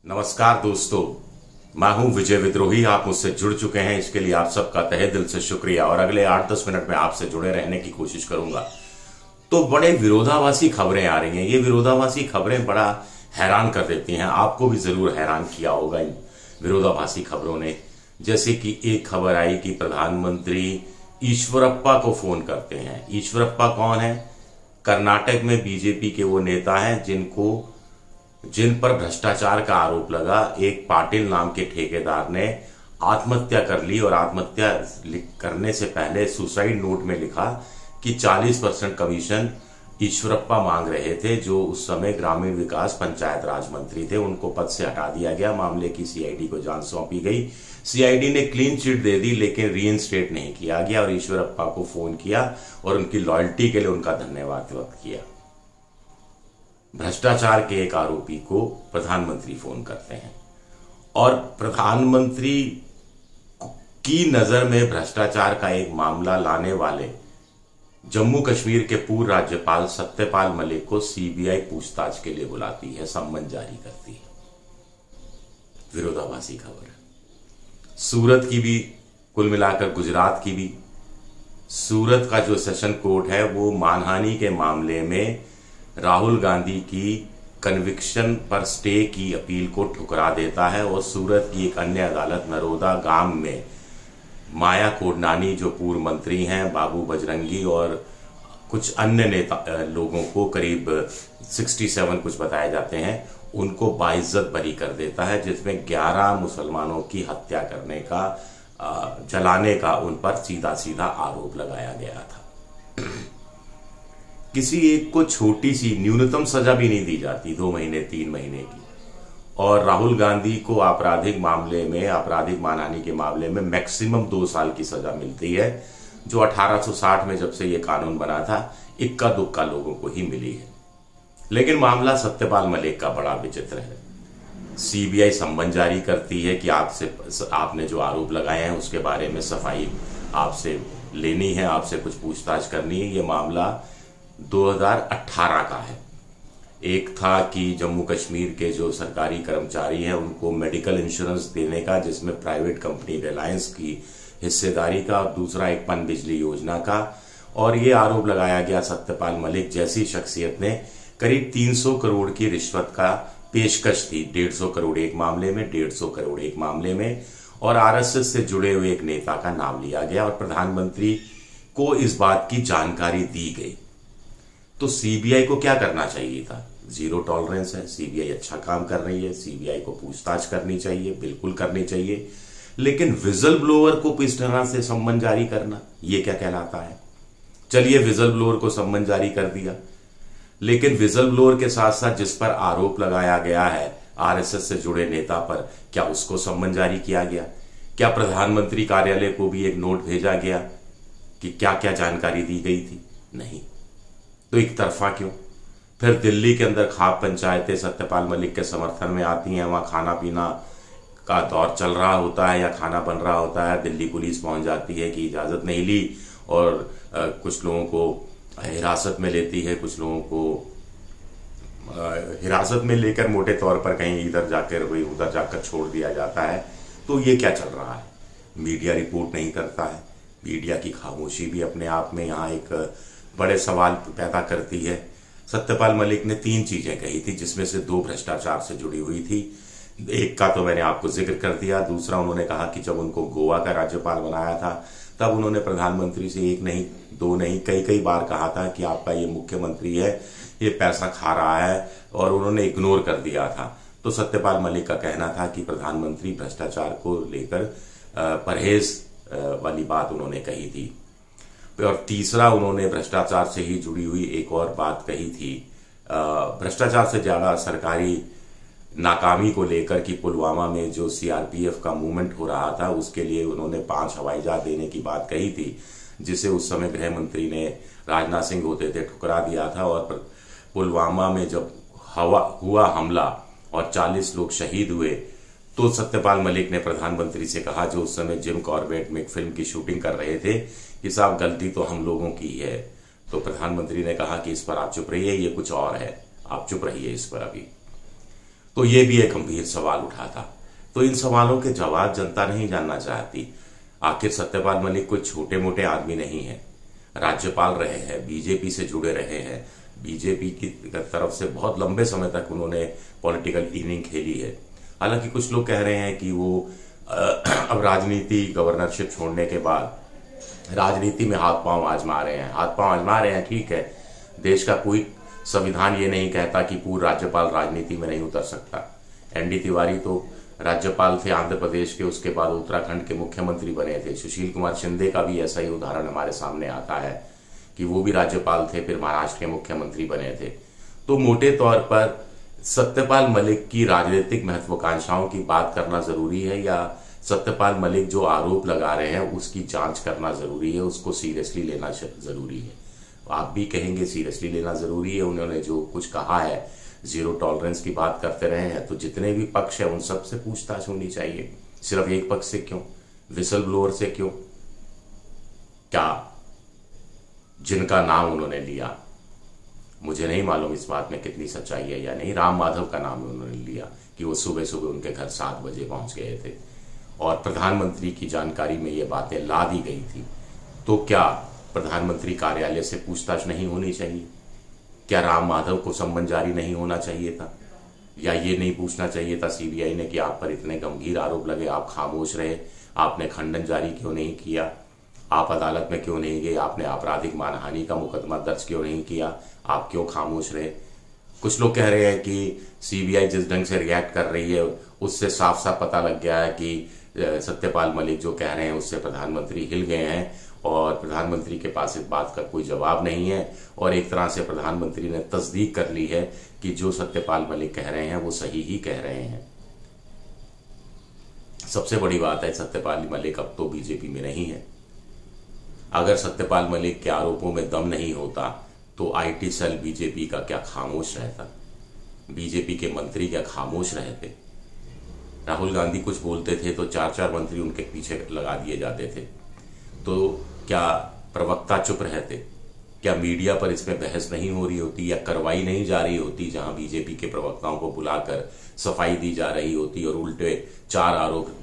नमस्कार दोस्तों, मैं हूं विजय विद्रोही। आप मुझसे जुड़ चुके हैं, इसके लिए आप सबका तहे दिल से शुक्रिया। और अगले 8-10 मिनट में आपसे जुड़े रहने की कोशिश करूंगा। तो बड़े विरोधाभासी खबरें आ रही हैं। ये विरोधाभासी खबरें बड़ा हैरान कर देती हैं। आपको भी जरूर हैरान किया होगा इन विरोधाभासी खबरों ने। जैसे कि एक खबर आई कि प्रधानमंत्री ईश्वरप्पा को फोन करते हैं। ईश्वरप्पा कौन है? कर्नाटक में बीजेपी के वो नेता हैं जिन पर भ्रष्टाचार का आरोप लगा। एक पाटिल नाम के ठेकेदार ने आत्महत्या कर ली और आत्महत्या करने से पहले सुसाइड नोट में लिखा कि 40% कमीशन ईश्वरप्पा मांग रहे थे, जो उस समय ग्रामीण विकास पंचायत राज मंत्री थे। उनको पद से हटा दिया गया। मामले की सीआईडी को जांच सौंपी गई। सीआईडी ने क्लीन चिट दे दी, लेकिन रीइंस्टेट नहीं किया गया। और ईश्वरप्पा को फोन किया और उनकी लॉयल्टी के लिए उनका धन्यवाद व्यक्त किया। भ्रष्टाचार के एक आरोपी को प्रधानमंत्री फोन करते हैं और प्रधानमंत्री की नजर में भ्रष्टाचार का एक मामला लाने वाले जम्मू कश्मीर के पूर्व राज्यपाल सत्यपाल मलिक को सीबीआई पूछताछ के लिए बुलाती है, सम्मन जारी करती है। विरोधाभासी खबर है। सूरत की भी, कुल मिलाकर गुजरात की भी। सूरत का जो सेशन कोर्ट है वो मानहानि के मामले में राहुल गांधी की कन्विक्शन पर स्टे की अपील को ठुकरा देता है। और सूरत की एक अन्य अदालत नरोदा गांव में माया कोडनानी, जो पूर्व मंत्री हैं, बाबू बजरंगी और कुछ अन्य नेता लोगों को, करीब 67 कुछ बताए जाते हैं, उनको बाइज्जत बरी कर देता है, जिसमें 11 मुसलमानों की हत्या करने का, जलाने का उन पर सीधा सीधा आरोप लगाया गया था। किसी एक को छोटी सी न्यूनतम सजा भी नहीं दी जाती, 2 महीने 3 महीने की। और राहुल गांधी को आपराधिक मामले में, आपराधिक मानहानि के मामले में मैक्सिमम 2 साल की सजा मिलती है, जो 1860 में जब से ये कानून बना था, इक्का दुक्का लोगों को ही मिली है। लेकिन मामला सत्यपाल मलिक का बड़ा विचित्र है। सीबीआई सम्मन जारी करती है कि आपने जो आरोप लगाए हैं उसके बारे में सफाई आपसे लेनी है, आपसे कुछ पूछताछ करनी है। ये मामला 2018 का है। एक था कि जम्मू कश्मीर के जो सरकारी कर्मचारी हैं उनको मेडिकल इंश्योरेंस देने का, जिसमें प्राइवेट कंपनी रिलायंस की हिस्सेदारी का, और दूसरा एक पन बिजली योजना का। और ये आरोप लगाया गया सत्यपाल मलिक जैसी शख्सियत ने करीब 300 करोड़ की रिश्वत का पेशकश थी। 150 करोड़ एक मामले में, 150 करोड़ एक मामले में। और आरएसएस से जुड़े हुए एक नेता का नाम लिया गया और प्रधानमंत्री को इस बात की जानकारी दी गई। तो सीबीआई को क्या करना चाहिए था? जीरो टॉलरेंस है। सीबीआई अच्छा काम कर रही है, सीबीआई को पूछताछ करनी चाहिए, बिल्कुल करनी चाहिए। लेकिन विजल ब्लोअर को इस तरह से सम्मन जारी करना, ये क्या कहलाता है? चलिए, विजल ब्लोअर को सम्मन जारी कर दिया, लेकिन विजल ब्लोअर के साथ साथ जिस पर आरोप लगाया गया है आरएसएस से जुड़े नेता पर, क्या उसको सम्मन जारी किया गया? क्या प्रधानमंत्री कार्यालय को भी एक नोट भेजा गया कि क्या क्या जानकारी दी गई थी? नहीं। तो एक तरफा क्यों? फिर दिल्ली के अंदर खाप पंचायतें सत्यपाल मलिक के समर्थन में आती हैं। वहां खाना पीना का दौर चल रहा होता है या खाना बन रहा होता है। दिल्ली पुलिस पहुंच जाती है कि इजाजत नहीं ली और कुछ लोगों को हिरासत में लेती है, कुछ लोगों को हिरासत में लेकर मोटे तौर पर कहीं इधर जाकर वही उधर जाकर छोड़ दिया जाता है। तो ये क्या चल रहा है? मीडिया रिपोर्ट नहीं करता है। मीडिया की खामोशी भी अपने आप में यहाँ एक बड़े सवाल पैदा करती है। सत्यपाल मलिक ने 3 चीजें कही थी, जिसमें से 2 भ्रष्टाचार से जुड़ी हुई थी। एक का तो मैंने आपको जिक्र कर दिया। दूसरा, उन्होंने कहा कि जब उनको गोवा का राज्यपाल बनाया था तब उन्होंने प्रधानमंत्री से 1 नहीं 2 नहीं कई बार कहा था कि आपका ये मुख्यमंत्री है, ये पैसा खा रहा है, और उन्होंने इग्नोर कर दिया था। तो सत्यपाल मलिक का कहना था कि प्रधानमंत्री भ्रष्टाचार को लेकर परहेज वाली बात उन्होंने कही थी। और तीसरा, उन्होंने भ्रष्टाचार से ही जुड़ी हुई एक और बात कही थी, भ्रष्टाचार से ज्यादा सरकारी नाकामी को लेकर कि पुलवामा में जो सीआरपीएफ का मूवमेंट हो रहा था उसके लिए उन्होंने 5 हवाई जहाज देने की बात कही थी, जिसे उस समय गृह मंत्री ने, राजनाथ सिंह होते थे, ठुकरा दिया था। और पुलवामा में जब हुआ हमला और 40 लोग शहीद हुए, तो सत्यपाल मलिक ने प्रधानमंत्री से कहा, जो उस समय जिम कॉर्बेट में एक फिल्म की शूटिंग कर रहे थे, कि साहब गलती तो हम लोगों की है। तो प्रधानमंत्री ने कहा कि इस पर आप चुप रहिए, ये कुछ और है, आप चुप रहिए इस पर अभी। तो ये भी एक गंभीर सवाल उठा था। तो इन सवालों के जवाब जनता नहीं जानना चाहती। आखिर सत्यपाल मलिक कोई छोटे मोटे आदमी नहीं है, राज्यपाल रहे हैं, बीजेपी से जुड़े रहे हैं, बीजेपी की तरफ से बहुत लंबे समय तक उन्होंने पॉलिटिकल इनिंग खेली है। हालांकि कुछ लोग कह रहे हैं कि वो अब राजनीति, गवर्नरशिप छोड़ने के बाद राजनीति में हाथ पांव आजमा रहे हैं, ठीक है। देश का कोई संविधान ये नहीं कहता कि पूर्व राज्यपाल राजनीति में नहीं उतर सकता। एनडी तिवारी तो राज्यपाल थे आंध्र प्रदेश के, उसके बाद उत्तराखंड के मुख्यमंत्री बने थे। सुशील कुमार शिंदे का भी ऐसा ही उदाहरण हमारे सामने आता है कि वो भी राज्यपाल थे, फिर महाराष्ट्र के मुख्यमंत्री बने थे। तो मोटे तौर पर सत्यपाल मलिक की राजनीतिक महत्वाकांक्षाओं की बात करना जरूरी है, या सत्यपाल मलिक जो आरोप लगा रहे हैं उसकी जांच करना जरूरी है, उसको सीरियसली लेना जरूरी है? आप भी कहेंगे सीरियसली लेना जरूरी है। उन्होंने जो कुछ कहा है, जीरो टॉलरेंस की बात करते रहे हैं, तो जितने भी पक्ष है उन सब से पूछताछ होनी चाहिए। सिर्फ एक पक्ष से क्यों? विसल ब्लोअर से क्यों? क्या जिनका नाम उन्होंने लिया, मुझे नहीं मालूम इस बात में कितनी सच्चाई है या नहीं, राम माधव का नाम उन्होंने लिया कि वो सुबह सुबह उनके घर 7 बजे पहुंच गए थे और प्रधानमंत्री की जानकारी में ये बातें ला दी गई थी। तो क्या प्रधानमंत्री कार्यालय से पूछताछ नहीं होनी चाहिए? क्या राम माधव को सम्मन जारी नहीं होना चाहिए था? या ये नहीं पूछना चाहिए था सीबीआई ने कि आप पर इतने गंभीर आरोप लगे, आप खामोश रहे, आपने खंडन जारी क्यों नहीं किया, आप अदालत में क्यों नहीं गए, आपने आपराधिक मानहानि का मुकदमा दर्ज क्यों नहीं किया, आप क्यों खामोश रहे? कुछ लोग कह रहे हैं कि सीबीआई जिस ढंग से रिएक्ट कर रही है उससे साफ साफ पता लग गया है कि सत्यपाल मलिक जो कह रहे हैं उससे प्रधानमंत्री हिल गए हैं और प्रधानमंत्री के पास इस बात का कोई जवाब नहीं है, और एक तरह से प्रधानमंत्री ने तस्दीक कर ली है कि जो सत्यपाल मलिक कह रहे हैं वो सही ही कह रहे हैं। सबसे बड़ी बात है, सत्यपाल मलिक अब तो बीजेपी में नहीं है। अगर सत्यपाल मलिक के आरोपों में दम नहीं होता तो आईटी सेल बीजेपी का क्या खामोश रहता? बीजेपी के मंत्री क्या खामोश रहते? राहुल गांधी कुछ बोलते थे तो 4-4 मंत्री उनके पीछे लगा दिए जाते थे। तो क्या प्रवक्ता चुप रहते? क्या मीडिया पर इसमें बहस नहीं हो रही होती या करवाई नहीं जा रही होती, जहां बीजेपी के प्रवक्ताओं को बुलाकर सफाई दी जा रही होती और उल्टे 4 आरोप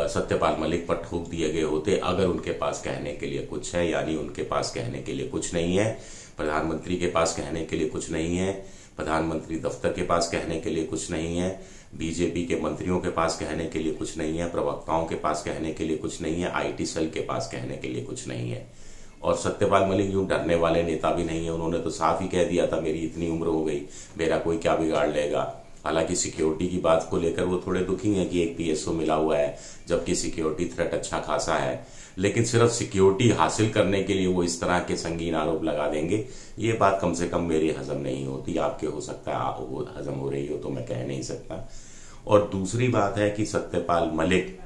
सत्यपाल मलिक पर ठोक दिए गए होते? अगर उनके पास कहने के लिए कुछ है, यानी उनके पास कहने के लिए कुछ नहीं है, प्रधानमंत्री के पास कहने के लिए कुछ नहीं है, प्रधानमंत्री दफ्तर के पास कहने के लिए कुछ नहीं है, बीजेपी के मंत्रियों के पास कहने के लिए कुछ नहीं है, प्रवक्ताओं के पास कहने के लिए कुछ नहीं है, आईटी सेल के पास कहने के लिए कुछ नहीं है। और सत्यपाल मलिक यूं डरने वाले नेता भी नहीं है। उन्होंने तो साफ ही कह दिया था मेरी इतनी उम्र हो गई, मेरा कोई क्या बिगाड़ लेगा। हालांकि सिक्योरिटी की बात को लेकर वो थोड़े दुखी हैं कि एक पीएसओ मिला हुआ है, जबकि सिक्योरिटी थ्रेट अच्छा खासा है, लेकिन सिर्फ सिक्योरिटी हासिल करने के लिए वो इस तरह के संगीन आरोप लगा देंगे, ये बात कम से कम मेरी हजम नहीं होती। आपके हो सकता है वो हजम हो रही हो, तो मैं कह नहीं सकता। और दूसरी बात है कि सत्यपाल मलिक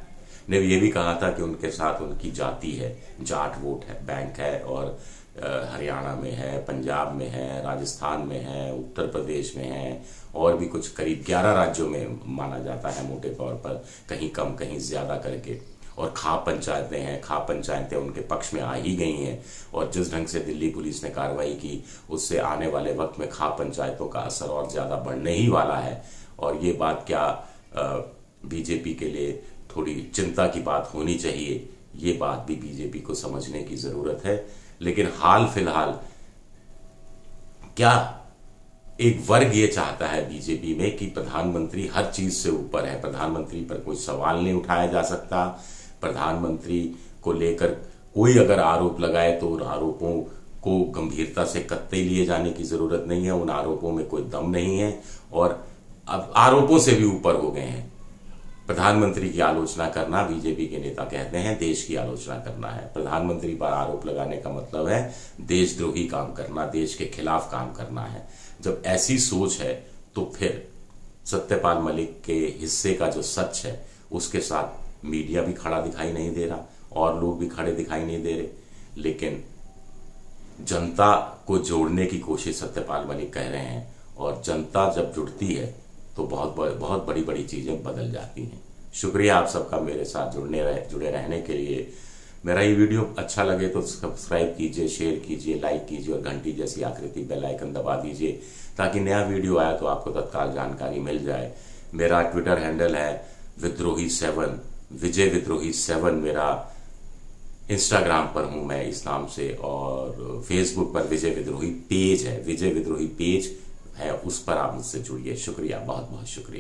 ने ये भी कहा था कि उनके साथ उनकी जाति है, जाट वोट है, बैंक है, और हरियाणा में है, पंजाब में है, राजस्थान में है, उत्तर प्रदेश में है, और भी कुछ करीब 11 राज्यों में माना जाता है मोटे तौर पर, कहीं कम कहीं ज्यादा करके। और खाप पंचायतें हैं, खाप पंचायतें उनके पक्ष में आ ही गई हैं, और जिस ढंग से दिल्ली पुलिस ने कार्रवाई की उससे आने वाले वक्त में खाप पंचायतों का असर और ज्यादा बढ़ने ही वाला है। और ये बात क्या बीजेपी के लिए थोड़ी चिंता की बात होनी चाहिए, ये बात भी बीजेपी को समझने की जरूरत है। लेकिन हाल फिलहाल क्या एक वर्ग ये चाहता है बीजेपी में कि प्रधानमंत्री हर चीज से ऊपर है, प्रधानमंत्री पर कोई सवाल नहीं उठाया जा सकता, प्रधानमंत्री को लेकर कोई अगर आरोप लगाए तो उन आरोपों को गंभीरता से कतई लिए जाने की जरूरत नहीं है, उन आरोपों में कोई दम नहीं है, और अब आरोपों से भी ऊपर हो गए हैं। प्रधानमंत्री की आलोचना करना, बीजेपी के नेता कहते हैं, देश की आलोचना करना है। प्रधानमंत्री पर आरोप लगाने का मतलब है देशद्रोही काम करना, देश के खिलाफ काम करना है। जब ऐसी सोच है तो फिर सत्यपाल मलिक के हिस्से का जो सच है उसके साथ मीडिया भी खड़ा दिखाई नहीं दे रहा और लोग भी खड़े दिखाई नहीं दे रहे, लेकिन जनता को जोड़ने की कोशिश सत्यपाल मलिक कर रहे हैं, और जनता जब जुड़ती है तो बहुत बड़ी बड़ी चीजें बदल जाती हैं। शुक्रिया आप सबका मेरे साथ जुड़े रहने के लिए। मेरा ये वीडियो अच्छा लगे तो सब्सक्राइब कीजिए, शेयर कीजिए, लाइक कीजिए और घंटी जैसी आकृति बेल आइकन दबा दीजिए, ताकि नया वीडियो आया तो आपको तत्काल जानकारी मिल जाए। मेरा ट्विटर हैंडल है विद्रोही7, विजय विद्रोही7 मेरा। इंस्टाग्राम पर हूं मैं इस नाम से, और फेसबुक पर विजय विद्रोही पेज है, विजय विद्रोही पेज है, उस पर आप मुझसे जुड़िए। शुक्रिया, बहुत बहुत शुक्रिया।